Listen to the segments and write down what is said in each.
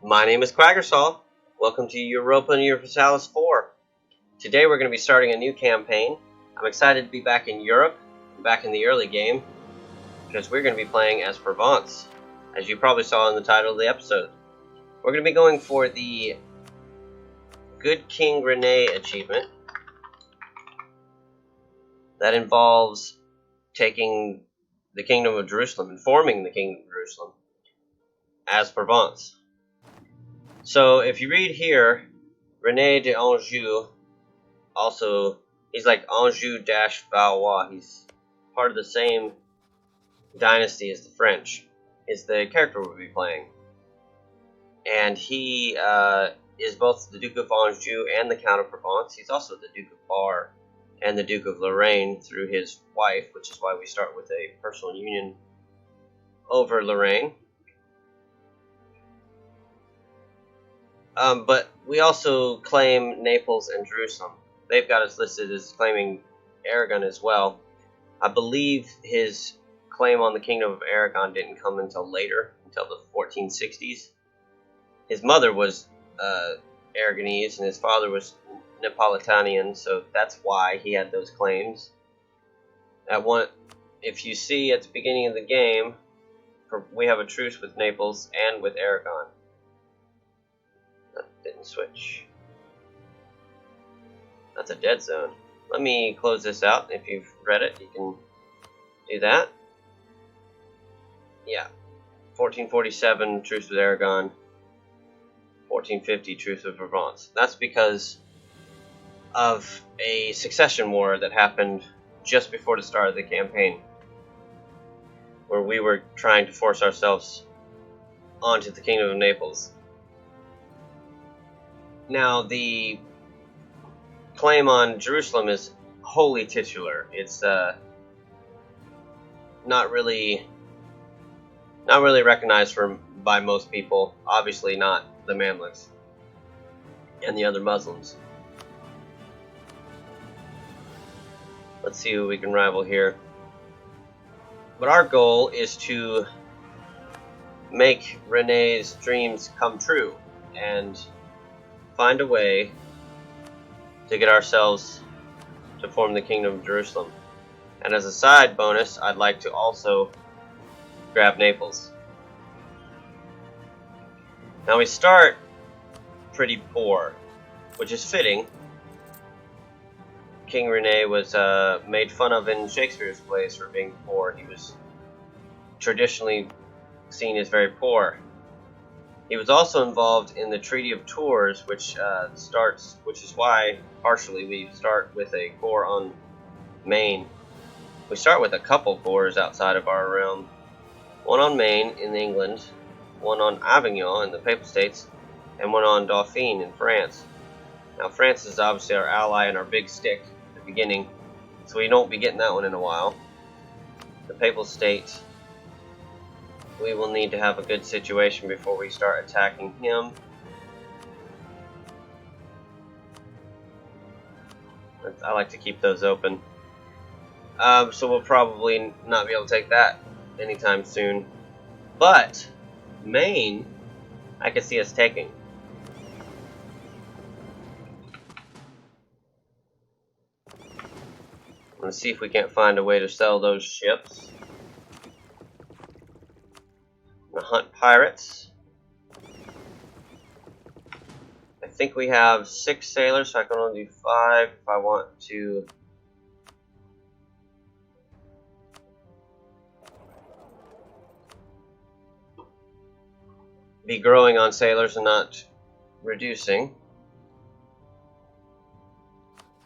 My name is Quaggersall. Welcome to Europa Universalis IV. Today we're going to be starting a new campaign. I'm excited to be back in Europe, back in the early game, because we're going to be playing as Provence, as you probably saw in the title of the episode. We're going to be going for the Good King Rene Achievement. That involves taking the Kingdom of Jerusalem and forming the Kingdom of Jerusalem as Provence. So if you read here, Rene de Anjou, also, he's like Anjou-Valois. He's part of the same dynasty as the French, is the character we'll be playing. And he is both the Duke of Anjou and the Count of Provence. He's also the Duke of Bar and the Duke of Lorraine through his wife, which is why we start with a personal union over Lorraine. But we also claim Naples and Jerusalem. They've got us listed as claiming Aragon as well. I believe his claim on the Kingdom of Aragon didn't come until later, until the 1460s. His mother was Aragonese and his father was Neapolitanian, so that's why he had those claims. If you see at the beginning of the game, we have a truce with Naples and with Aragon. That didn't switch. That's a dead zone. Let me close this out. If you've read it, you can do that. Yeah. 1447, truce with Aragon. 1450, truce with Provence. That's because of a succession war that happened just before the start of the campaign, where we were trying to force ourselves onto the Kingdom of Naples. Now, the claim on Jerusalem is wholly titular. It's not really recognized by most people. Obviously, not the Mamluks and the other Muslims. Let's see who we can rival here. But our goal is to make Rene's dreams come true and find a way to get ourselves to form the Kingdom of Jerusalem. And as a side bonus, I'd like to also grab Naples. Now we start pretty poor, which is fitting. King Rene was made fun of in Shakespeare's plays for being poor. He was traditionally seen as very poor. He was also involved in the Treaty of Tours, which is why partially we start with a corps on Maine. We start with a couple corps outside of our realm. One on Maine in England, one on Avignon in the Papal States, and one on Dauphine in France. Now France is obviously our ally and our big stick at the beginning, so we won't be getting that one in a while. The Papal State, we will need to have a good situation before we start attacking him. I like to keep those open. So we'll probably not be able to take that anytime soon. But Maine, I could see us taking. Let's see if we can't find a way to sell those ships. Hunt pirates. I think we have 6 sailors, so I can only do 5 if I want to. Be growing on sailors and not reducing.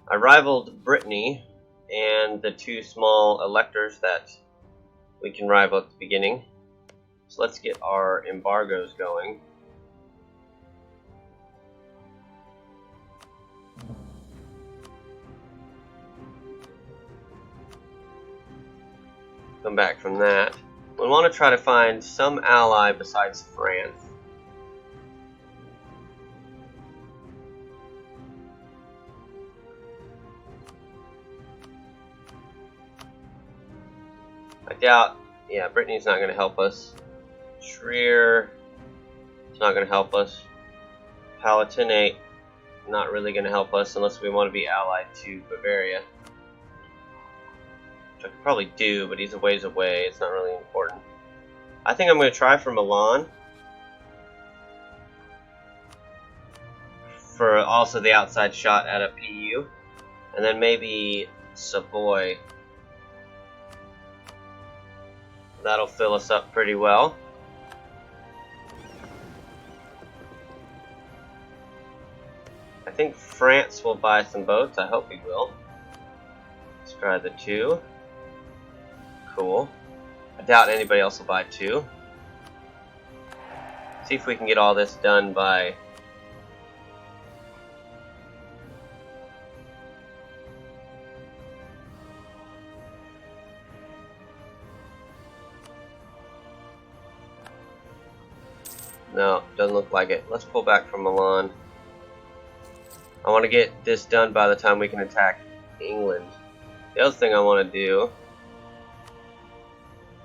I rivaled Brittany and the 2 small electors that we can rival at the beginning. So let's get our embargoes going. Come back from that. We want to try to find some ally besides France. I doubt, yeah, Brittany's not going to help us. Trier, It's not going to help us. Palatinate, not really going to help us unless we want to be allied to Bavaria. Which I could probably do, but he's a ways away. It's not really important. I think I'm going to try for Milan. For also the outside shot at a PU. And then maybe Savoy. That'll fill us up pretty well. I think France will buy some boats. I hope he will. Let's try the 2. Cool. I doubt anybody else will buy 2. See if we can get all this done by... No, doesn't look like it. Let's pull back from Milan. I want to get this done by the time we can attack England. The other thing I want to do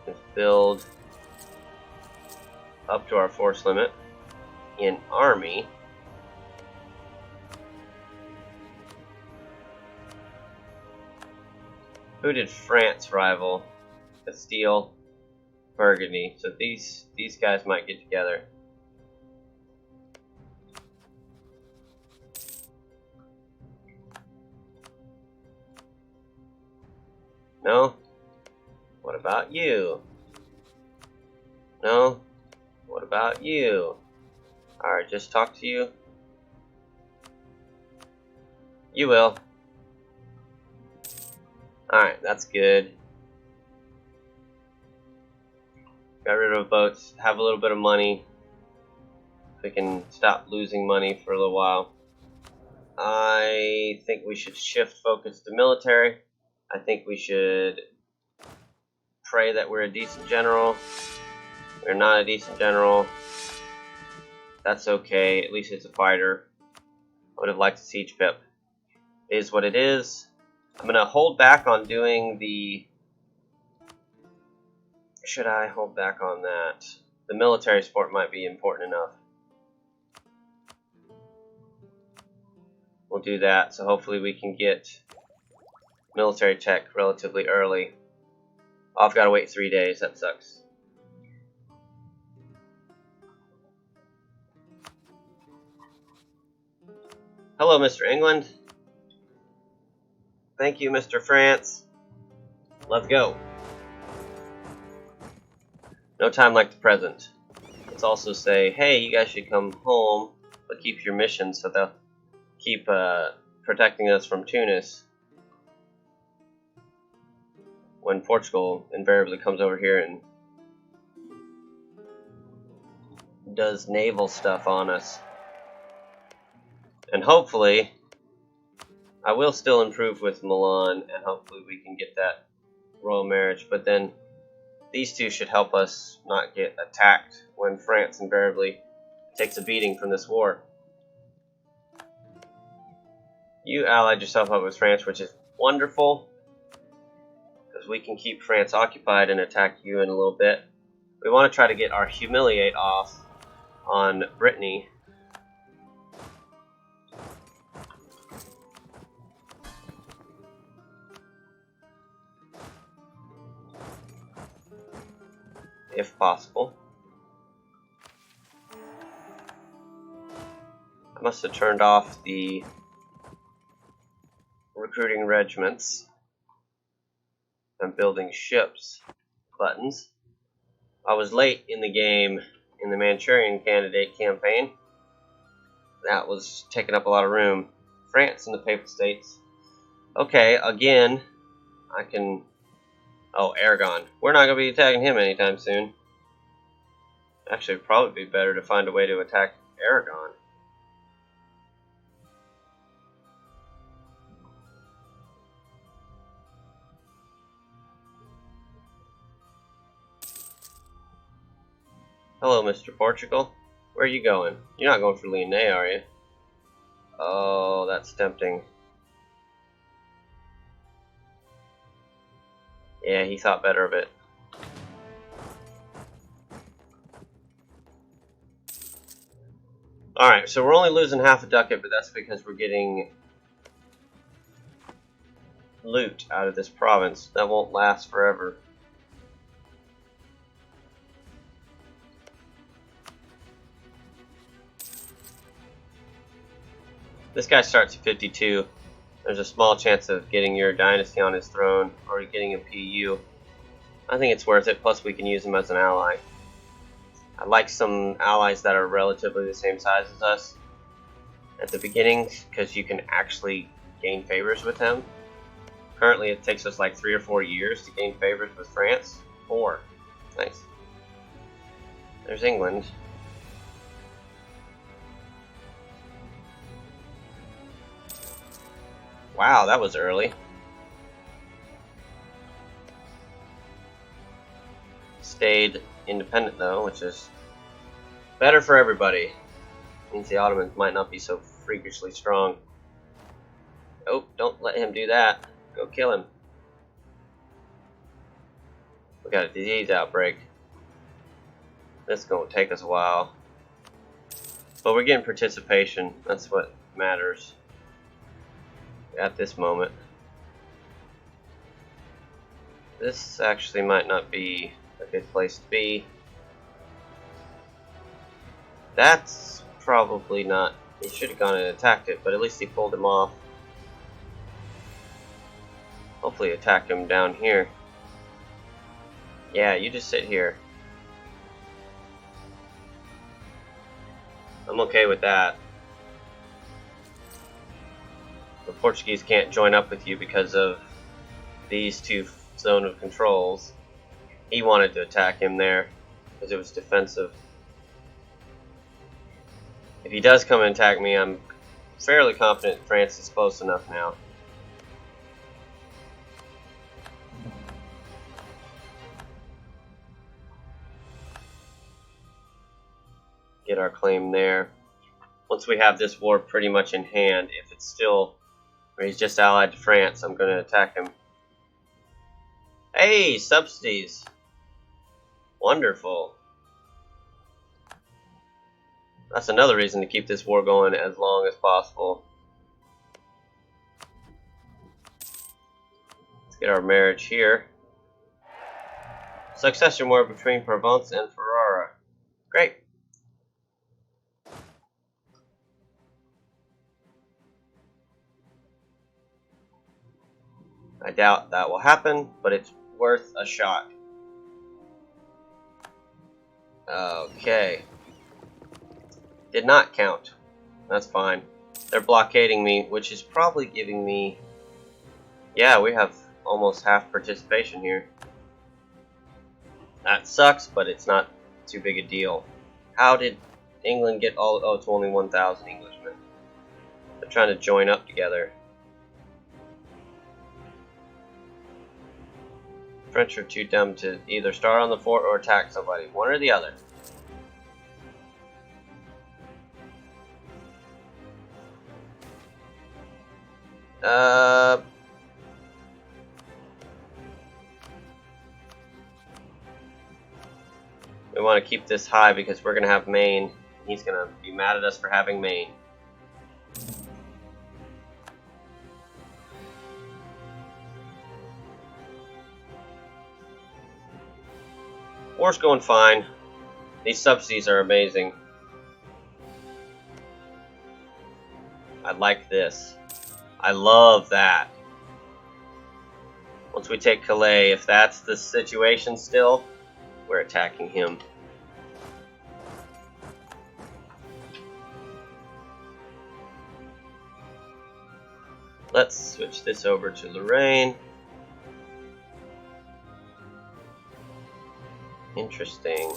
is build up to our force limit in army. Who did France rival? Castile, Burgundy. So these guys might get together. No? What about you? No? What about you? Alright, just talk to you. You will. Alright, that's good. Got rid of boats, have a little bit of money. We can stop losing money for a little while. I think we should shift focus to military. I think we should pray that we're a decent general. We're not a decent general. That's okay. At least it's a fighter. I would have liked a siege pip. It is what it is. I'm going to hold back on doing the... Should I hold back on that? The military support might be important enough. We'll do that, so hopefully we can get military tech relatively early. Oh, I've got to wait 3 days. That sucks. Hello, Mr. England. Thank you, Mr. France. Let's go. No time like the present. Let's also say, hey, you guys should come home, but keep your mission so they'll keep protecting us from Tunis. When Portugal invariably comes over here and does naval stuff on us. And hopefully, I will still improve with Milan, and hopefully we can get that royal marriage, but then these two should help us not get attacked when France invariably takes a beating from this war. You allied yourself up with France, which is wonderful. We can keep France occupied and attack you in a little bit. We want to try to get our humiliate off on Brittany. If possible. I must have turned off the recruiting regiments. I'm building ships buttons. I was late in the game in the Manchurian candidate campaign. That was taking up a lot of room. France and the Papal States. Okay, again, I can... Oh, Aragon. We're not going to be attacking him anytime soon. Actually, it'd probably be better to find a way to attack Aragon. Hello, Mr. Portugal. Where are you going? You're not going for Lyonnais, are you? Oh, that's tempting. Yeah, he thought better of it. Alright, so we're only losing half a ducat, but that's because we're getting loot out of this province. That won't last forever. This guy starts at 52. There's a small chance of getting your dynasty on his throne or getting a PU. I think it's worth it, plus we can use him as an ally. I like some allies that are relatively the same size as us at the beginning, because you can actually gain favors with them. Currently it takes us like 3 or 4 years to gain favors with France. 4. Nice. There's England. Wow, that was early. Stayed independent though, which is better for everybody. Means the Ottomans might not be so freakishly strong. Oh, don't let him do that. Go kill him. We got a disease outbreak. This is going to take us a while. But we're getting participation. That's what matters at this moment. This actually might not be a good place to be. That's probably not. He should have gone and attacked it, but at least he pulled him off. Hopefully attack him down here. Yeah, you just sit here. I'm okay with that. The Portuguese can't join up with you because of these two zone of controls. He wanted to attack him there because it was defensive. If he does come and attack me, I'm fairly confident France is close enough now. Get our claim there. Once we have this war pretty much in hand, if it's still, or he's just allied to France, I'm going to attack him. Hey, subsidies! Wonderful. That's another reason to keep this war going as long as possible. Let's get our marriage here. Succession war between Provence and Ferrara. Great. I doubt that will happen, but it's worth a shot. Okay. Did not count. That's fine. They're blockading me, which is probably giving me... Yeah, we have almost half participation here. That sucks, but it's not too big a deal. How did England get all... Oh, it's only 1,000 Englishmen. They're trying to join up together. French are too dumb to either start on the fort or attack somebody. One or the other. We want to keep this high because we're going to have Maine. He's going to be mad at us for having Maine. War's going fine. These subsidies are amazing. I like this. I love that. Once we take Calais, if that's the situation still, we're attacking him. Let's switch this over to Lorraine. Interesting.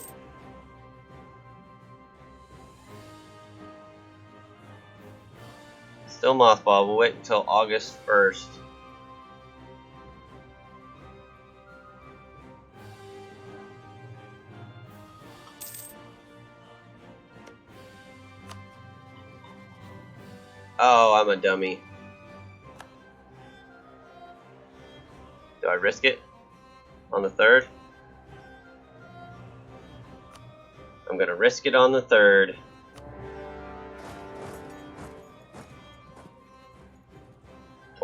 Still mothball. We'll wait until August 1st. Oh, I'm a dummy. Do I risk it on the 3rd? I'm gonna risk it on the 3rd.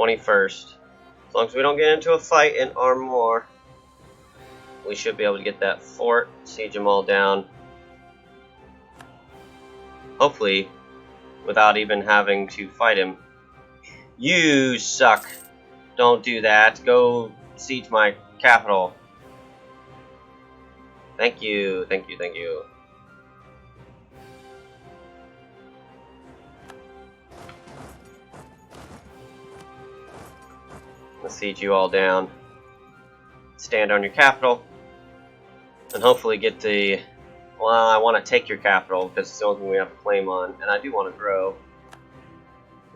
21st. As long as we don't get into a fight and arm more, we should be able to get that fort, siege them all down. Hopefully, without even having to fight him. You suck. Don't do that. Go siege my capital. Thank you, thank you, thank you. Let's siege you all down. Stand on your capital. And hopefully get the... Well, I want to take your capital because it's the only thing we have a claim on. And I do want to grow.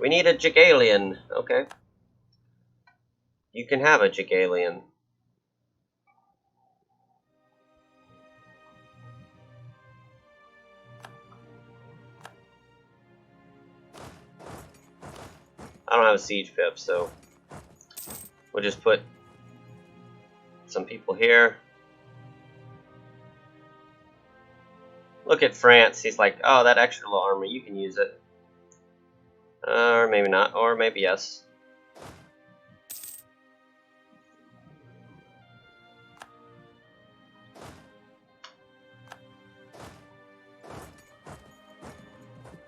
We need a Jagalian. Okay. You can have a Jagalian. I don't have a siege pip, so we'll just put some people here. Look at France. He's like, oh, that extra little army, you can use it. Or maybe not, or maybe yes.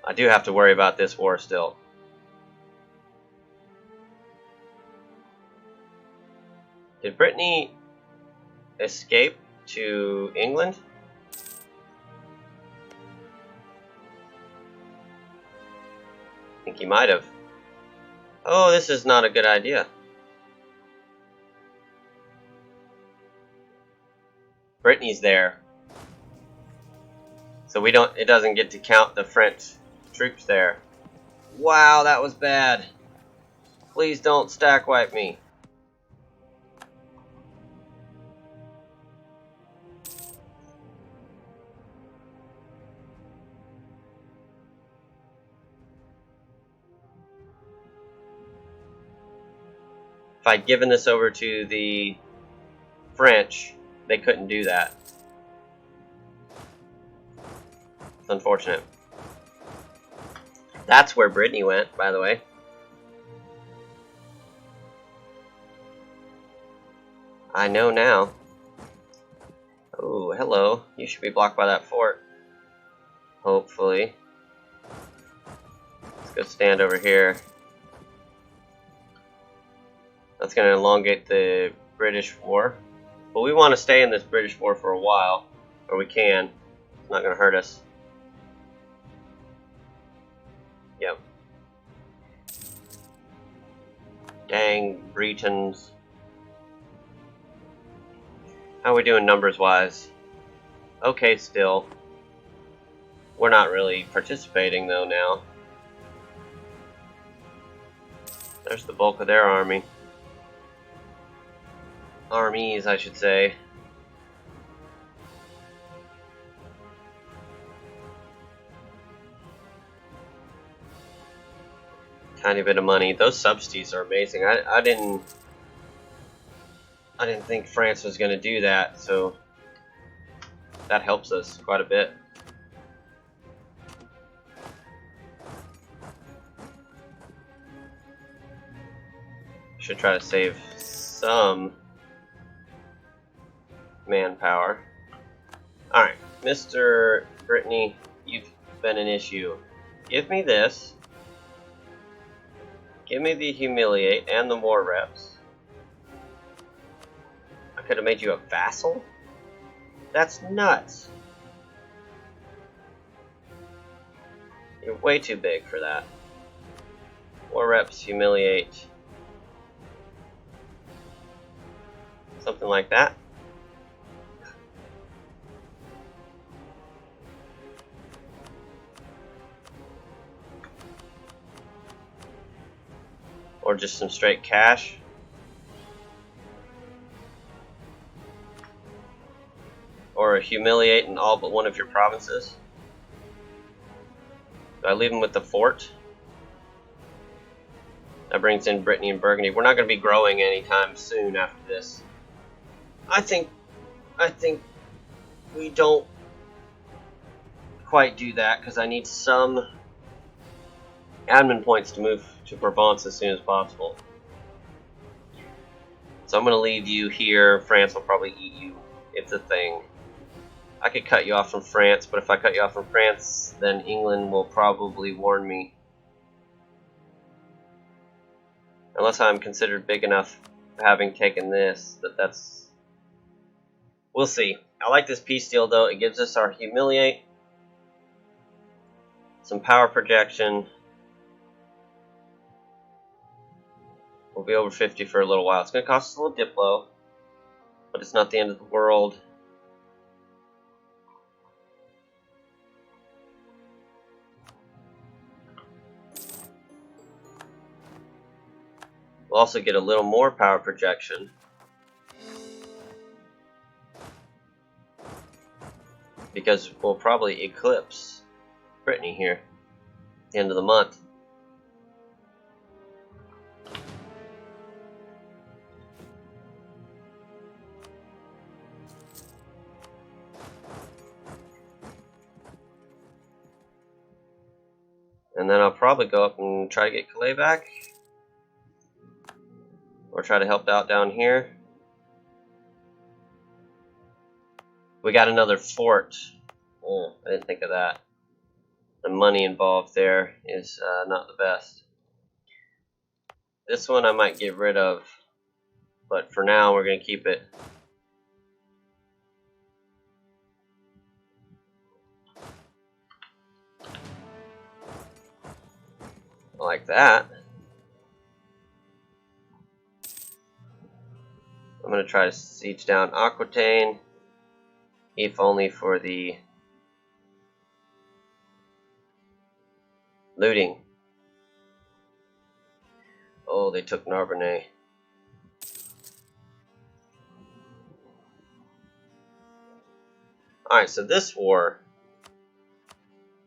I do have to worry about this war still. Did Brittany escape to England? I think he might have. Oh, this is not a good idea. Brittany's there. So we don't, it doesn't get to count the French troops there. Wow, that was bad. Please don't stack wipe me. If I'd given this over to the French, they couldn't do that. It's unfortunate. That's where Brittany went, by the way. I know now. Oh, hello. You should be blocked by that fort. Hopefully. Let's go stand over here. That's going to elongate the British war. But we want to stay in this British war for a while. Or we can. It's not going to hurt us. Yep. Dang, Bretons. How are we doing numbers-wise? Okay, still. We're not really participating, though, now. There's the bulk of their army. Armies, I should say. Tiny bit of money. Those subsidies are amazing. I didn't think France was going to do that, so that helps us quite a bit. Should try to save some manpower. Alright, Mr. Brittany, you've been an issue. Give me this. Give me the humiliate and the war reps. I could have made you a vassal? That's nuts. You're way too big for that. War reps, humiliate. Something like that. Or just some straight cash. Or humiliate in all but one of your provinces. Do I leave them with the fort? That brings in Brittany and Burgundy. We're not going to be growing anytime soon after this. I think we don't quite do that because I need some admin points to move to Provence as soon as possible. So I'm going to leave you here. France will probably eat you. It's a thing. I could cut you off from France, but if I cut you off from France, then England will probably warn me. Unless I'm considered big enough, having taken this, that's... We'll see. I like this peace deal, though. It gives us our humiliate, some power projection. We'll be over 50 for a little while. It's going to cost us a little diplo, but it's not the end of the world. We'll also get a little more power projection. Because we'll probably eclipse Brittany here at the end of the month. And then I'll probably go up and try to get Calais back. Or try to help out down here. We got another fort. Oh, I didn't think of that. The money involved there is not the best. This one I might get rid of. But for now we're going to keep it. Like that. I'm going to try to siege down Aquitaine, if only for the looting. Oh, they took Narbonne. Alright, so this war,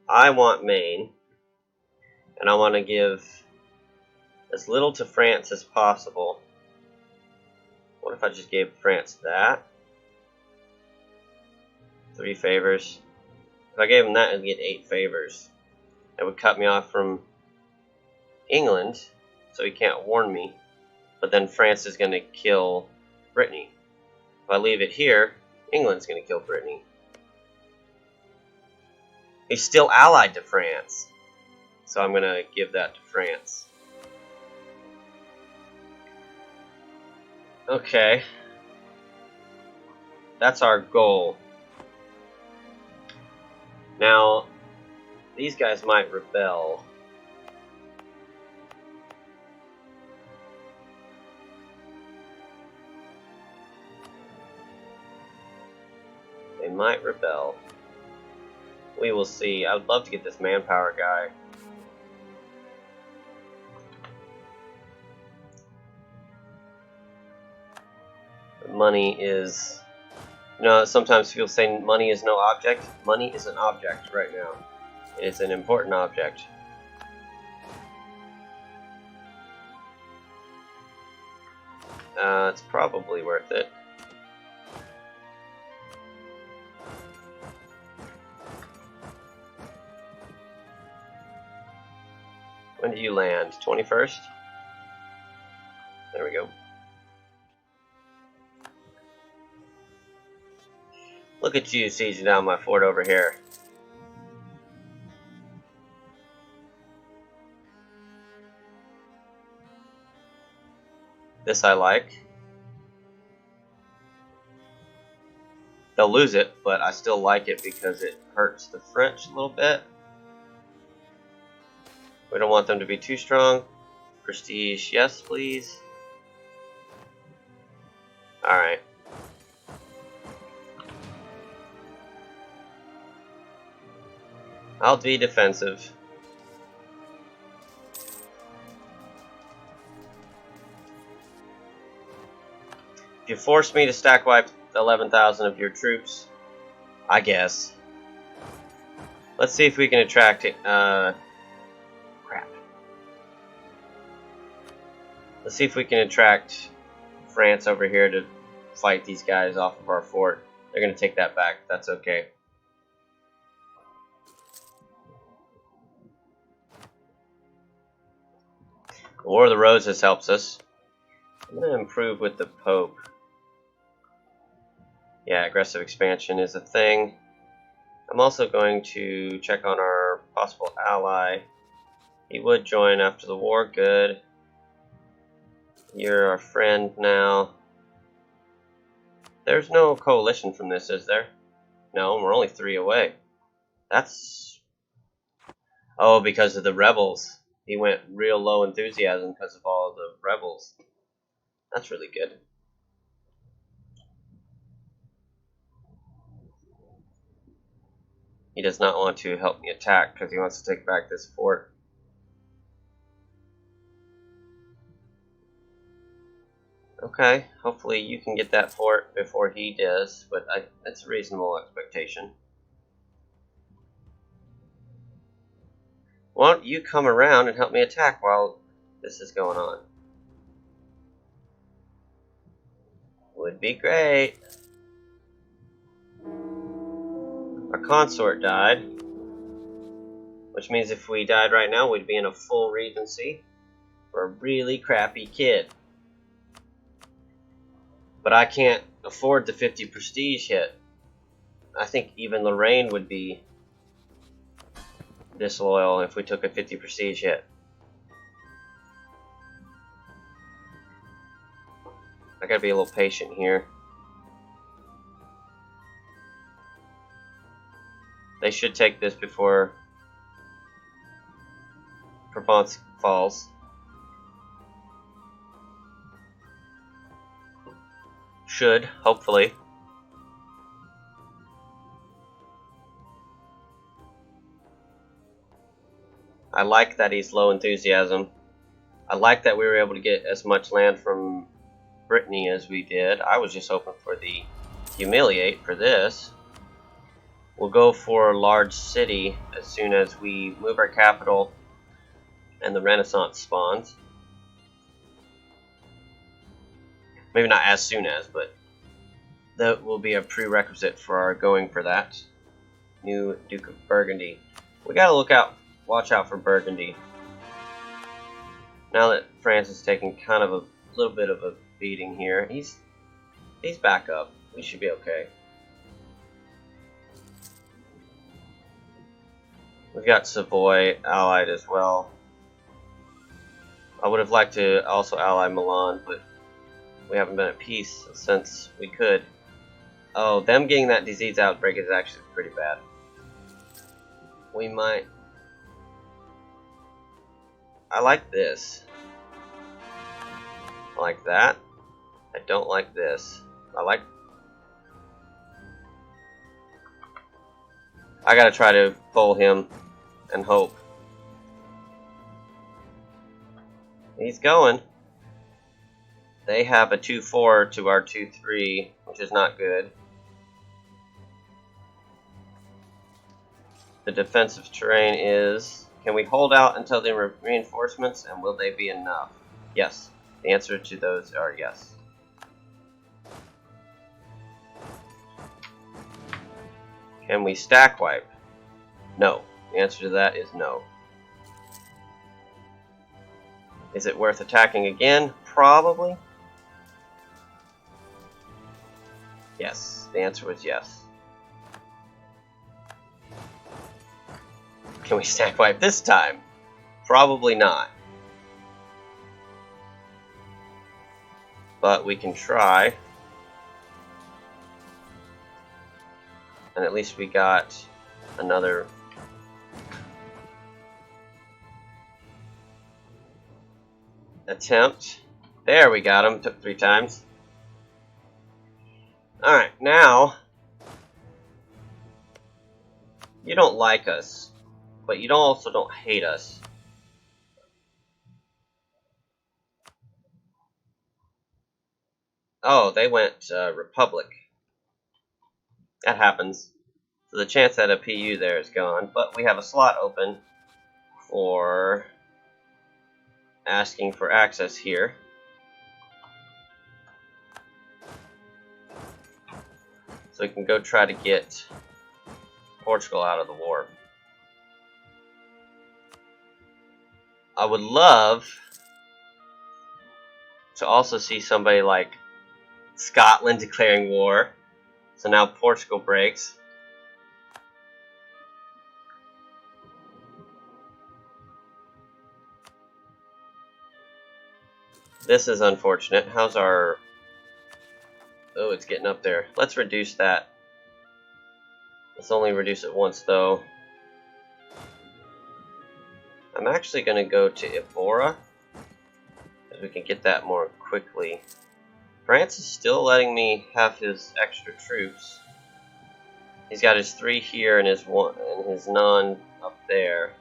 I want Maine, and I want to give as little to France as possible. What if I just gave France that? 3 favors. If I gave him that, I'd get 8 favors. That would cut me off from England, so he can't warn me. But then France is going to kill Brittany. If I leave it here, England's going to kill Brittany. He's still allied to France, so I'm going to give that to France. Okay. That's our goal. Now, these guys might rebel. They might rebel. We will see. I would love to get this manpower guy. Money is... You know, sometimes people say money is no object. Money is an object right now. It is an important object. It's probably worth it. When do you land? 21st? There we go. Look at you sieging down my fort over here. This I like. They'll lose it, but I still like it because it hurts the French a little bit. We don't want them to be too strong. Prestige, yes please. Alright. I'll be defensive. If you force me to stack wipe 11,000 of your troops, I guess. Let's see if we can attract it. Crap. Let's see if we can attract France over here to fight these guys off of our fort. They're going to take that back. That's okay. The War of the Roses helps us. I'm going to improve with the Pope. Yeah, aggressive expansion is a thing. I'm also going to check on our possible ally. He would join after the war. Good. You're our friend now. There's no coalition from this, is there? No, we're only 3 away. That's... Oh, because of the rebels. He went real low enthusiasm because of all the rebels. That's really good. He does not want to help me attack because he wants to take back this fort. Okay, hopefully you can get that fort before he does, but that's a reasonable expectation. Why don't you come around and help me attack while this is going on? Would be great. Our consort died, which means if we died right now, we'd be in a full regency for a really crappy kid. But I can't afford the 50 prestige hit. I think even Lorraine would be disloyal if we took a 50 prestige hit. I gotta be a little patient here. They should take this before Provence falls. Should, hopefully. I like that he's low enthusiasm. I like that we were able to get as much land from Brittany as we did. I was just hoping for the humiliate for this. We'll go for a large city as soon as we move our capital and the Renaissance spawns. Maybe not as soon as, but that will be a prerequisite for our going for that. New Duke of Burgundy. We gotta watch out for Burgundy. Now that France is taking kind of a little bit of a beating here, he's back up. We should be okay. We've got Savoy allied as well. I would have liked to also ally Milan, but we haven't been at peace since we could. Oh, them getting that disease outbreak is actually pretty bad. We might... I like this. I like that. I don't like this. I gotta try to pull him and hope. He's going. They have a 2-4 to our 2-3, which is not good. The defensive terrain is... Can we hold out until the reinforcements, and will they be enough? Yes. The answer to those are yes. Can we stack wipe? No. The answer to that is no. Is it worth attacking again? Probably. Yes. The answer was yes. Can we stack wipe this time? Probably not. But we can try. And at least we got another attempt. There, we got him. Took 3 times. Alright, now you don't like us, but you also don't hate us. Oh, they went Republic. That happens. So the chance at a PU there is gone, but we have a slot open for asking for access here. So we can go try to get Portugal out of the war. I would love to also see somebody like Scotland declaring war. So now Portugal breaks. This is unfortunate. How's our... Oh, it's getting up there. Let's reduce that. Let's only reduce it once, though. I'm actually going to go to Ibora, because we can get that more quickly. France is still letting me have his extra troops. He's got his 3 here and his none up there.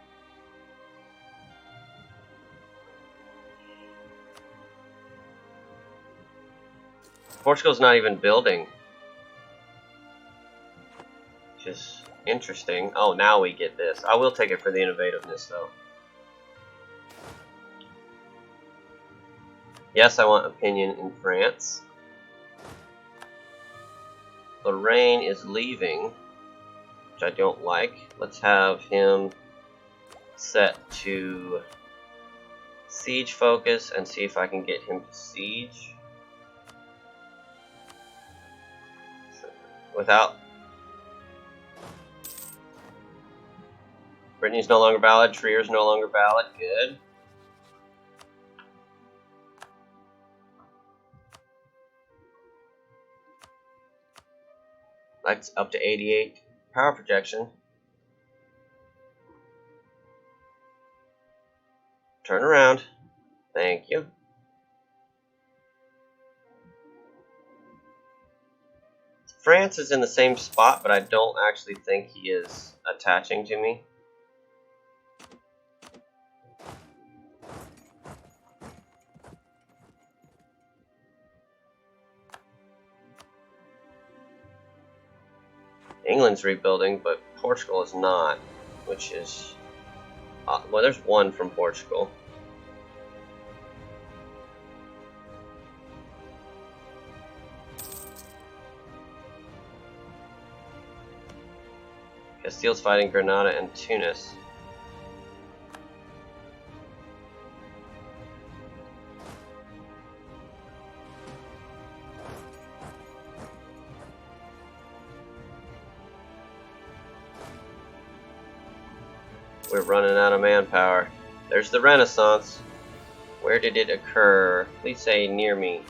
Portugal's not even building, which is interesting. Oh, now we get this. I will take it for the innovativeness, though. Yes, I want opinion in France. Lorraine is leaving, which I don't like. Let's have him set to siege focus and see if I can get him to siege. Without... Brittany's no longer valid, Trier's no longer valid, good. That's up to 88 power projection. Turn around. Thank you. France is in the same spot, but I don't actually think he is attaching to me. England's rebuilding, but Portugal is not, which is... well, there's one from Portugal. Castile's fighting Granada and Tunis. We're running out of manpower. There's the Renaissance. Where did it occur? Please say near me.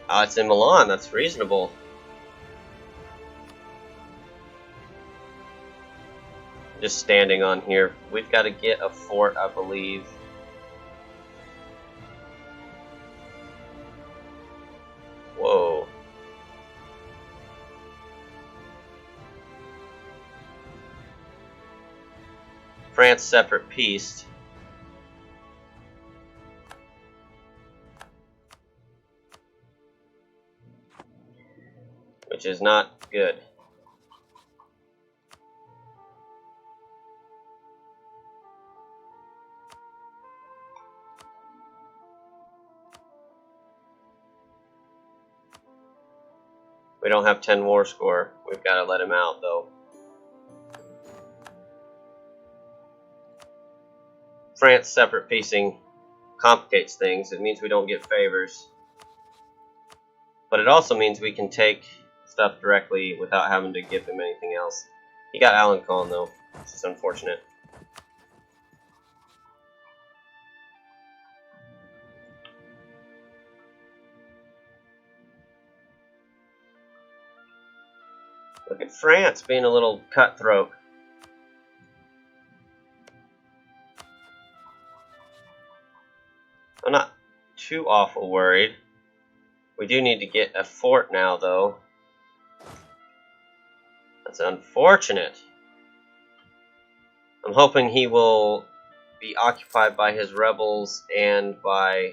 Oh, it's in Milan. That's reasonable. Just standing on here. We've got to get a fort, I believe. Whoa. France separate peace. Which is not good. We don't have 10 war score. We've got to let him out, though. France separate piecing complicates things. It means we don't get favors. But it also means we can take stuff directly without having to give him anything else. He got Alencon, though, which is unfortunate. Look at France being a little cutthroat. I'm not too awful worried. We do need to get a fort now, though. That's unfortunate. I'm hoping he will be occupied by his rebels and by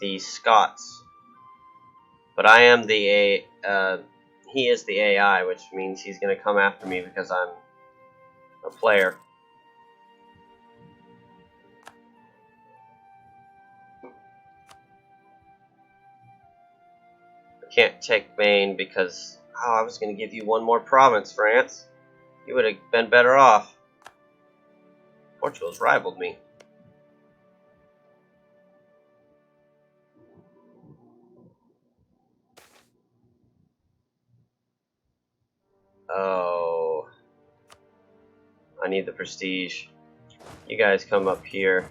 the Scots. But I am the he is the AI, which means he's going to come after me because I'm a player. I can't take Maine because I was going to give you one more province, France. You would have been better off. Portugal's rivaled me. Oh. I need the prestige. You guys come up here.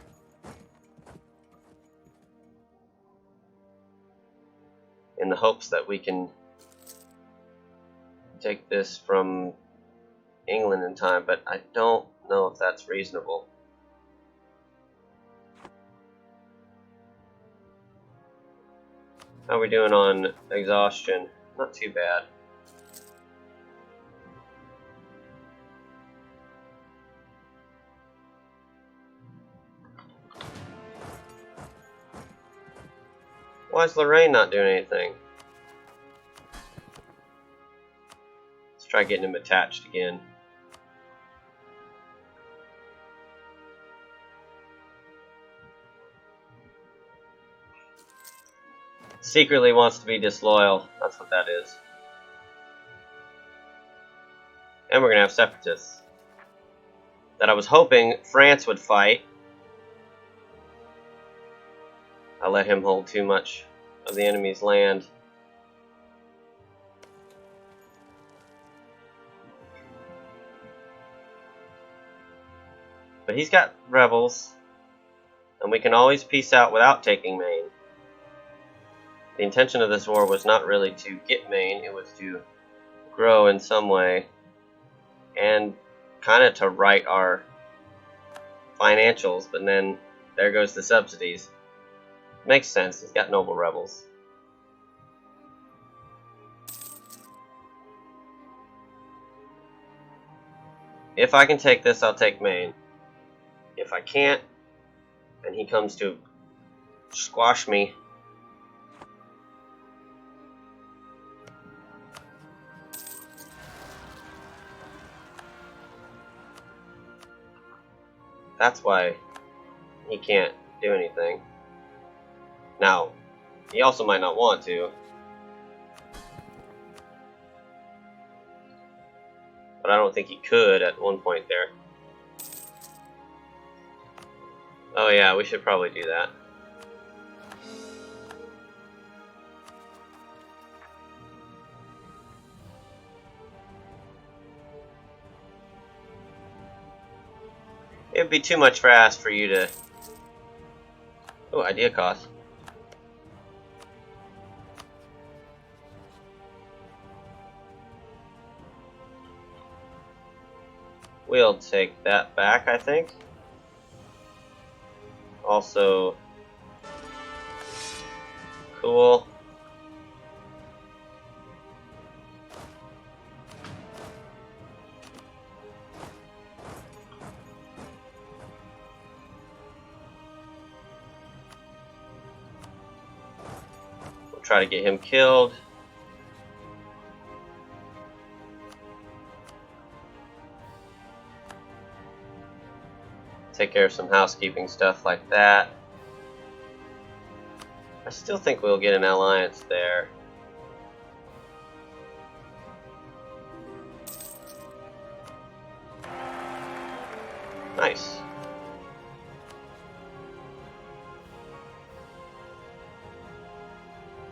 In the hopes that we can take this from England in time, but I don't know if that's reasonable. How are we doing on exhaustion? Not too bad. Why is Lorraine not doing anything? Let's try getting him attached again. Secretly wants to be disloyal. That's what that is. And we're going to have separatists. That I was hoping France would fight. I let him hold too much of the enemy's land. But he's got rebels. And we can always peace out without taking Maine. The intention of this war was not really to get Maine, it was to grow in some way and kind of to right our financials, but then there goes the subsidies. Makes sense, he's got noble rebels. If I can take this, I'll take Maine. If I can't, and he comes to squash me, that's why he can't do anything. Now, he also might not want to. But I don't think he could at one point there. Oh yeah, we should probably do that. It would be too much fast for you to... Oh, idea cost. We'll take that back, I think. Also, cool. We'll try to get him killed. Take care of some housekeeping stuff like that. I still think we'll get an alliance there. Nice.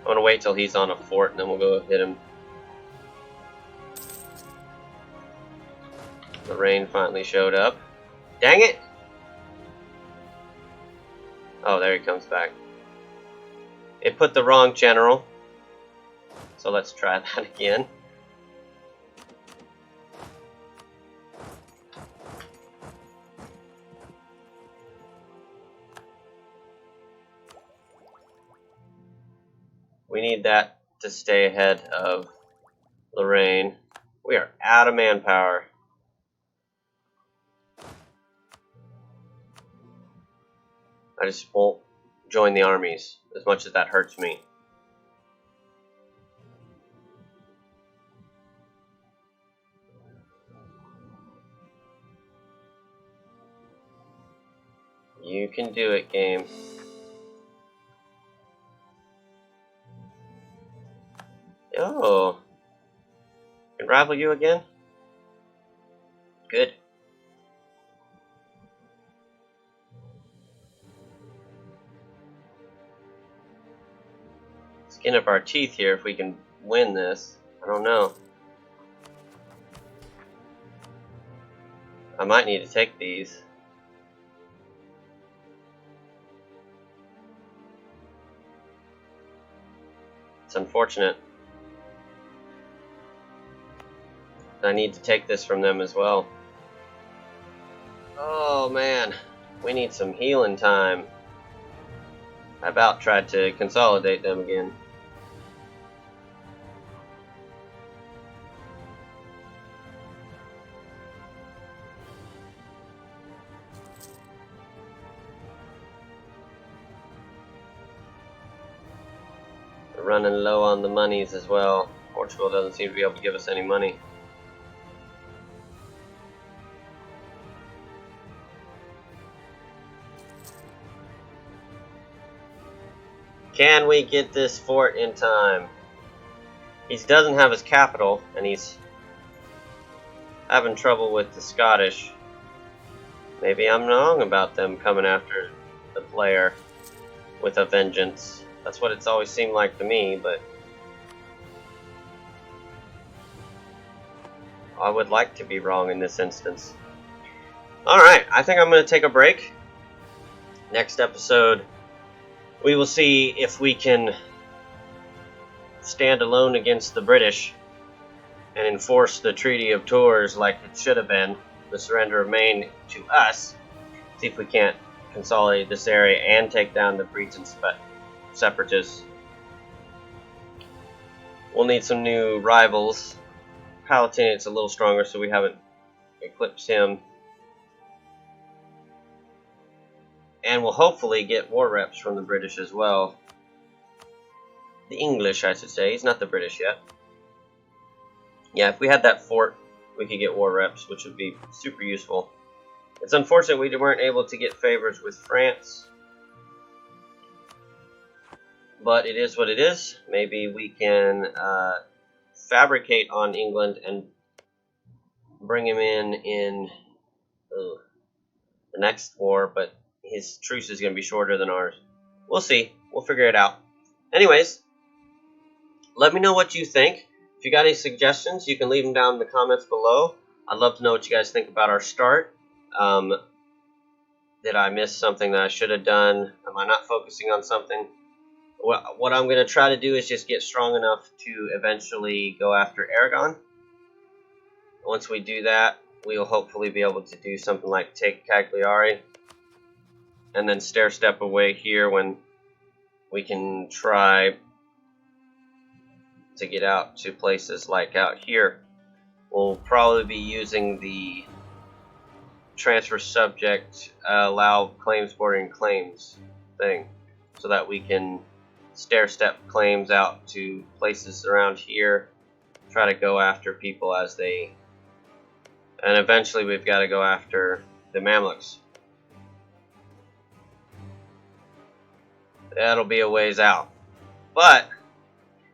I'm gonna wait till he's on a fort and then we'll go hit him. The rain finally showed up. Dang it! Oh, there he comes back. It put the wrong general. So let's try that again. We need that to stay ahead of Lorraine. We are out of manpower. I just won't join the armies, as much as that hurts me. You can do it, game. Oh. Can rival you again? Good. skin up our teeth here if we can win this. I don't know. I might need to take these. It's unfortunate. I need to take this from them as well. Oh man, we need some healing time. I about tried to consolidate them again. We're running low on the monies as well. Portugal doesn't seem to be able to give us any money. Can we get this fort in time? He doesn't have his capital, and he's having trouble with the Scottish. Maybe I'm wrong about them coming after the player with a vengeance. That's what it's always seemed like to me, but I would like to be wrong in this instance. Alright, I think I'm going to take a break. Next episode, we will see if we can stand alone against the British and enforce the Treaty of Tours like it should have been, the Surrender of Maine, to us. See if we can't consolidate this area and take down the Breton separatists. We'll need some new rivals. Palatinate a little stronger, so we haven't eclipsed him. And we'll hopefully get war reps from the British as well. The English, I should say. He's not the British yet. Yeah, if we had that fort, we could get war reps, which would be super useful. It's unfortunate we weren't able to get favors with France. But it is what it is. Maybe we can fabricate on England and bring him in the next war, but his truce is going to be shorter than ours. We'll see. We'll figure it out. Anyways, let me know what you think. If you got any suggestions, you can leave them down in the comments below. I'd love to know what you guys think about our start. Did I miss something that I should have done? Am I not focusing on something? What I'm going to try to do is just get strong enough to eventually go after Aragon. Once we do that, we will hopefully be able to do something like take Cagliari and then stair-step away here when we can try to get out to places like out here. We'll probably be using the transfer subject allow claims bordering claims thing so that we can stair-step claims out to places around here, try to go after people as they, and eventually we've got to go after the Mamluks. That'll be a ways out, but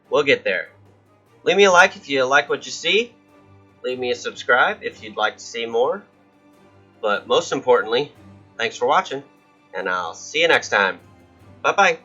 we'll get there. Leave me a like if you like what you see. Leave me a subscribe if you'd like to see more. But most importantly, thanks for watching, and I'll see you next time. Bye-bye.